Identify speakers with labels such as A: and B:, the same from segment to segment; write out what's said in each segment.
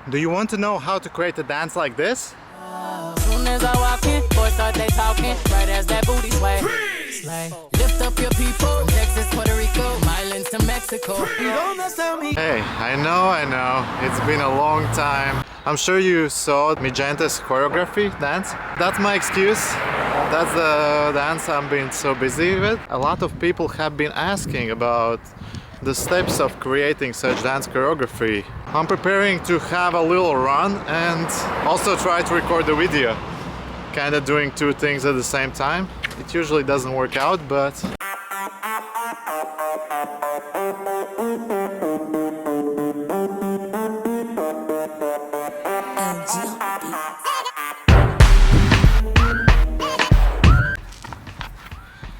A: Do you want to know how to create a dance like this?
B: Soon as I walk in, boys start they talking, right as that booty sway. Lift up your people, from Texas, Puerto Rico, Milan to Mexico.
A: Hey, I know, it's been a long time. I'm sure you saw Mi Gente's choreography dance. That's my excuse. That's the dance I'm been so busy with. A lot of people have been asking about the steps of creating such dance choreography. I'm preparing to have a little run and also try to record the video. Kinda doing two things at the same time. It usually doesn't work out, but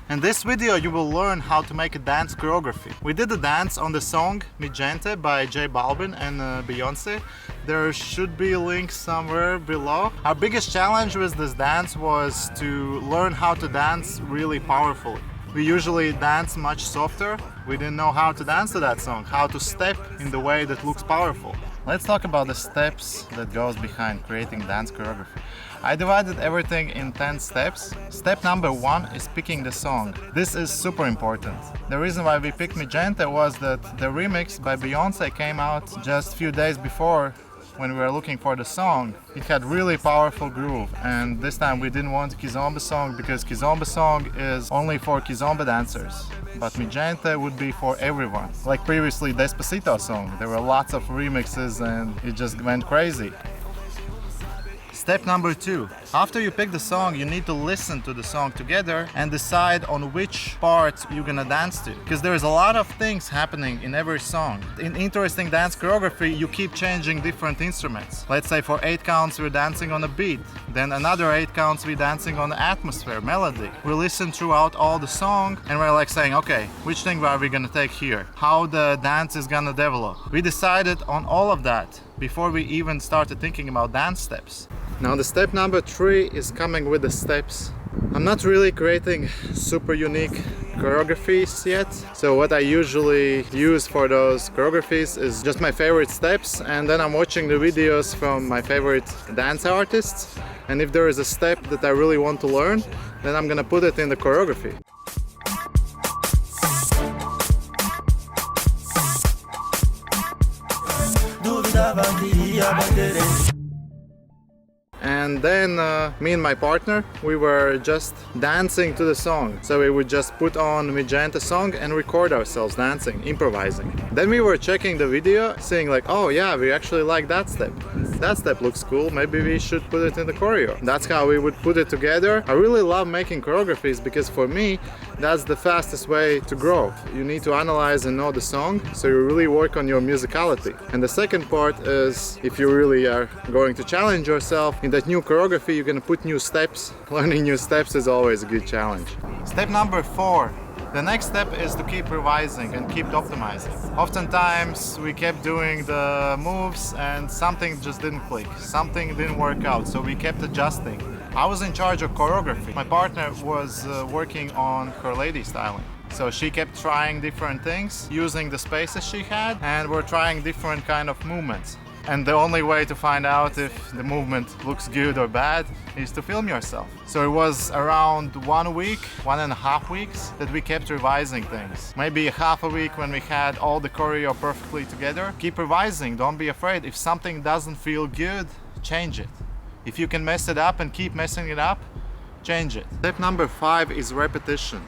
A: in this video you will learn how to make a dance choreography. We did a dance on the song Mi Gente by JBalvin and Beyonce. There should be links somewhere below. Our biggest challenge with this dance was to learn how to dance really powerfully. We usually dance much softer. We didn't know how to dance to that song, how to step in the way that looks powerful. Let's talk about the steps that goes behind creating dance choreography. I divided everything in 10 steps. Step number 1 is picking the song. This is super important. The reason why we picked Mi Gente was that the remix by Beyonce came out just a few days before when we were looking for the song. It had really powerful groove, and this time we didn't want a Kizomba song because Kizomba song is only for Kizomba dancers. But Mi Gente would be for everyone. Like previously Despacito song, there were lots of remixes and it just went crazy. Step number 2. After you pick the song, you need to listen to the song together and decide on which part you're gonna dance to. Because there's a lot of things happening in every song. In interesting dance choreography, you keep changing different instruments. Let's say for 8 counts we're dancing on a beat, then another 8 counts we're dancing on the atmosphere, melody. We listen throughout all the song and we're like saying, okay, which thing are we gonna take here? How the dance is gonna develop? We decided on all of that before we even started thinking about dance steps. Now the step number 3 is coming with the steps. I'm not really creating super unique choreographies yet, so what I usually use for those choreographies is just my favorite steps, and then I'm watching the videos from my favorite dance artists, and if there is a step that I really want to learn, then I'm gonna put it in the choreography. And then me and my partner, we were just dancing to the song. So we would just put on Mi Gente song and record ourselves dancing, improvising. Then we were checking the video, saying like, oh yeah, we actually like that step. That step looks cool, maybe we should put it in the choreo. That's how we would put it together. I really love making choreographies because for me, that's the fastest way to grow. You need to analyze and know the song, so you really work on your musicality. And the second part is, if you really are going to challenge yourself in that new choreography, you're gonna put new steps. Learning new steps is always a good challenge. Step number 4. The next step is to keep revising and keep optimizing. Oftentimes we kept doing the moves and something just didn't click, something didn't work out, so we kept adjusting. I was in charge of choreography. My partner was working on her lady styling. So she kept trying different things, using the spaces she had, and we're trying different kind of movements. And the only way to find out if the movement looks good or bad is to film yourself. So it was around 1 week, 1.5 weeks that we kept revising things. Maybe half a week when we had all the choreo perfectly together. Keep revising, don't be afraid. If something doesn't feel good, change it. If you can mess it up and keep messing it up, change it. Step number 5 is repetition.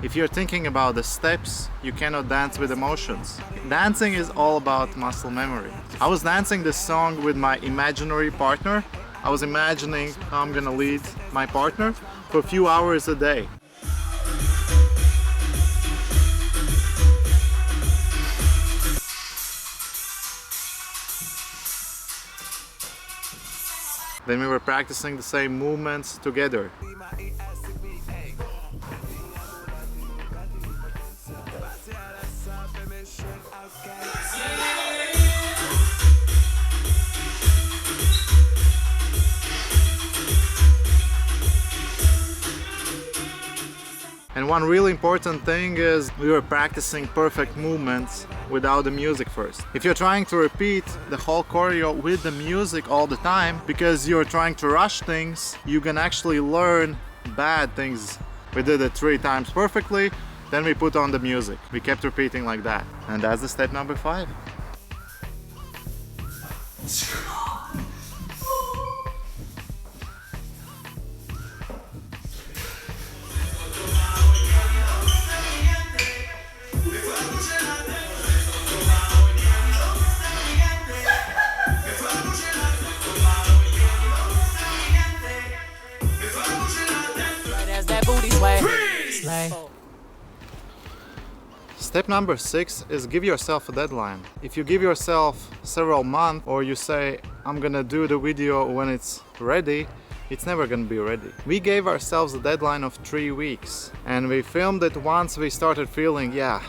A: If you're thinking about the steps, you cannot dance with emotions. Dancing is all about muscle memory. I was dancing this song with my imaginary partner. I was imagining how I'm gonna lead my partner for a few hours a day. Then we were practicing the same movements together. And one really important thing is we were practicing perfect movements without the music first. If you're trying to repeat the whole choreo with the music all the time because you're trying to rush things, you can actually learn bad things. We did it 3 times perfectly, then we put on the music. We kept repeating like that. And that's the step number 5. Step number 6 is give yourself a deadline. If you give yourself several months or you say, I'm gonna do the video when it's ready, it's never gonna be ready. We gave ourselves a deadline of 3 weeks and we filmed it once we started feeling, yeah,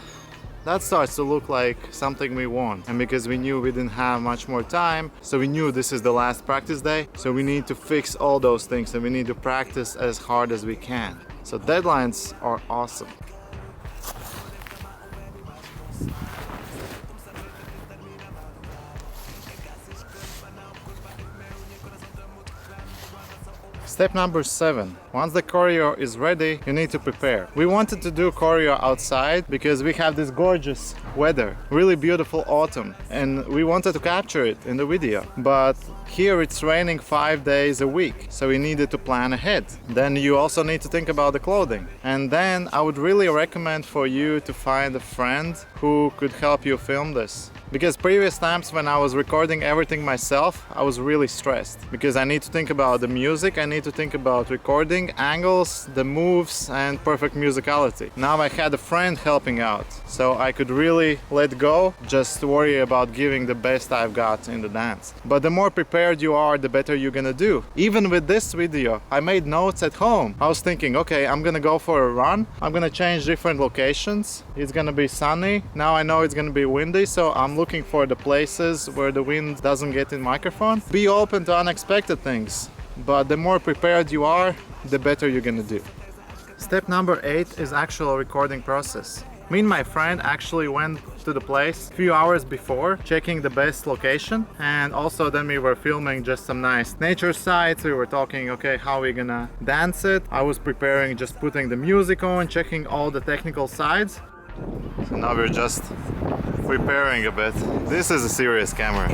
A: that starts to look like something we want. And because we knew we didn't have much more time, so we knew this is the last practice day, so we need to fix all those things and we need to practice as hard as we can. So deadlines are awesome. Step number 7. Once the choreo is ready, you need to prepare. We wanted to do choreo outside because we have this gorgeous weather, really beautiful autumn, and we wanted to capture it in the video. But here it's raining 5 days a week, so we needed to plan ahead. Then you also need to think about the clothing. And then I would really recommend for you to find a friend who could help you film this. Because previous times when I was recording everything myself, I was really stressed. Because I need to think about the music, I need to think about recording, angles, the moves, and perfect musicality. Now I had a friend helping out, so I could really let go, just worry about giving the best I've got in the dance. But the more prepared you are, the better you're gonna do. Even with this video, I made notes at home. I was thinking, okay, I'm gonna go for a run, I'm gonna change different locations, it's gonna be sunny, now I know it's gonna be windy, so I'm looking for the places where the wind doesn't get in microphone. Be open to unexpected things, but the more prepared you are, the better you're gonna do. Step number 8 is actual recording process. Me and my friend actually went to the place a few hours before, checking the best location, and also then we were filming just some nice nature sites. We were talking, okay, how we're gonna dance it. I was preparing, just putting the music on, checking all the technical sides. So now we're just preparing a bit. This is a serious camera.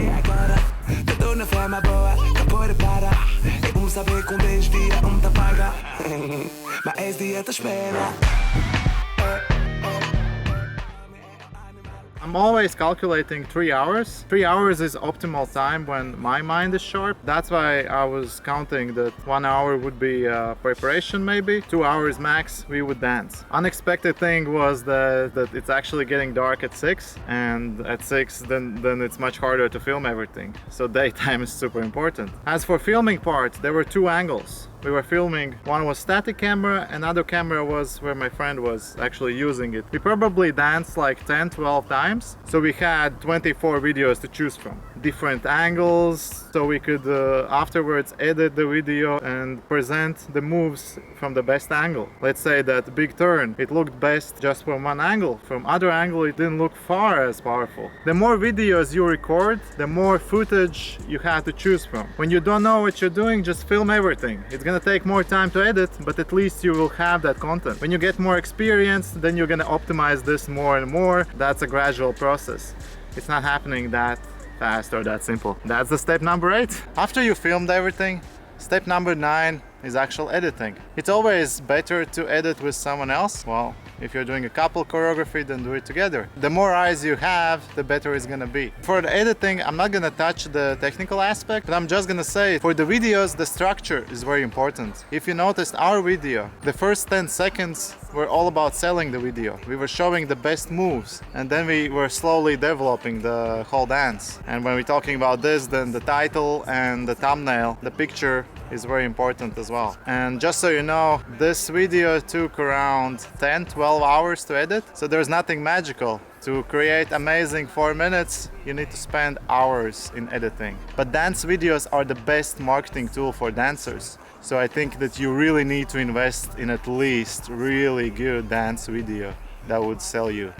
A: I'm always calculating 3 hours. 3 hours is optimal time when my mind is sharp. That's why I was counting that 1 hour would be preparation maybe, 2 hours max we would dance. Unexpected thing was that it's actually getting dark at 6, and at 6 then it's much harder to film everything. So daytime is super important. As for filming part, there were 2 angles. We were filming, one was static camera, another camera was where my friend was actually using it. We probably danced like 10-12 times, so we had 24 videos to choose from. Different angles, so we could afterwards edit the video and present the moves from the best angle. Let's say that big turn, it looked best just from one angle. From other angle, it didn't look far as powerful. The more videos you record, the more footage you have to choose from. When you don't know what you're doing, just film everything. It's gonna take more time to edit, but at least you will have that content. When you get more experience, then you're gonna optimize this more and more. That's a gradual process. It's not happening that fast or that simple. That's the step number 8. After you filmed everything, step number 9 is actual editing. It's always better to edit with someone else. Well, if you're doing a couple choreography, then do it together. The more eyes you have, the better it's gonna be. For the editing, I'm not gonna touch the technical aspect, but I'm just gonna say, for the videos, the structure is very important. If you noticed our video, the first 10 seconds were all about selling the video. We were showing the best moves, and then we were slowly developing the whole dance. And when we're talking about this, then the title and the thumbnail, the picture, is very important as well. And just so you know, this video took around 10-12 hours to edit, so there's nothing magical. To create amazing 4 minutes, you need to spend hours in editing. But dance videos are the best marketing tool for dancers. So I think that you really need to invest in at least really good dance video that would sell you.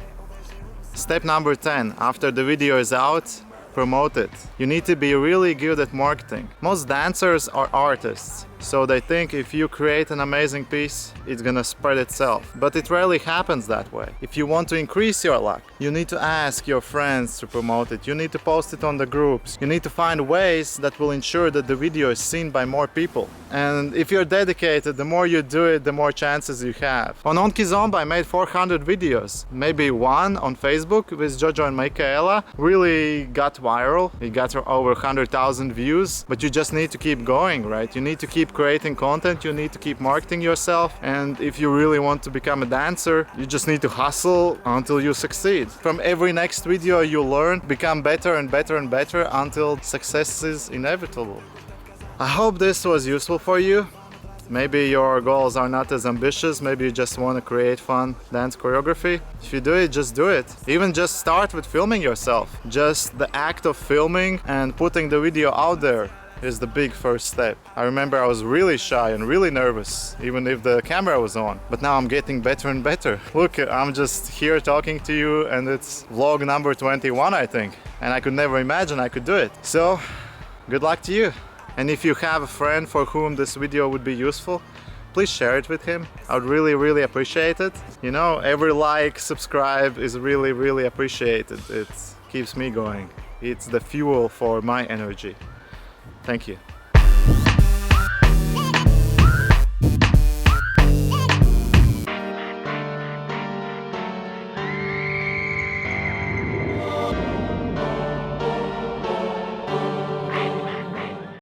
A: Step number 10, after the video is out, promote it. You need to be really good at marketing. Most dancers are artists, so they think if you create an amazing piece, it's gonna spread itself. But it rarely happens that way. If you want to increase your luck, you need to ask your friends to promote it. You need to post it on the groups. You need to find ways that will ensure that the video is seen by more people. And if you're dedicated, the more you do it, the more chances you have. On Kizomba, I made 400 videos. Maybe one on Facebook with Jojo and Michaela really got viral. It got over 100,000 views, but you just need to keep going, right? You need to keep creating content, you need to keep marketing yourself, and if you really want to become a dancer, you just need to hustle until you succeed. From every next video you learn, become better and better and better until success is inevitable. I hope this was useful for you. Maybe your goals are not as ambitious, maybe you just want to create fun dance choreography. If you do it, just do it. Even just start with filming yourself. Just the act of filming and putting the video out there is the big first step. I remember I was really shy and really nervous, even if the camera was on. But now I'm getting better and better. Look, I'm just here talking to you and it's vlog number 21, I think. And I could never imagine I could do it. So, good luck to you. And if you have a friend for whom this video would be useful, please share it with him. I would really appreciate it. You know, every like, subscribe is really appreciated. It keeps me going. It's the fuel for my energy. Thank you.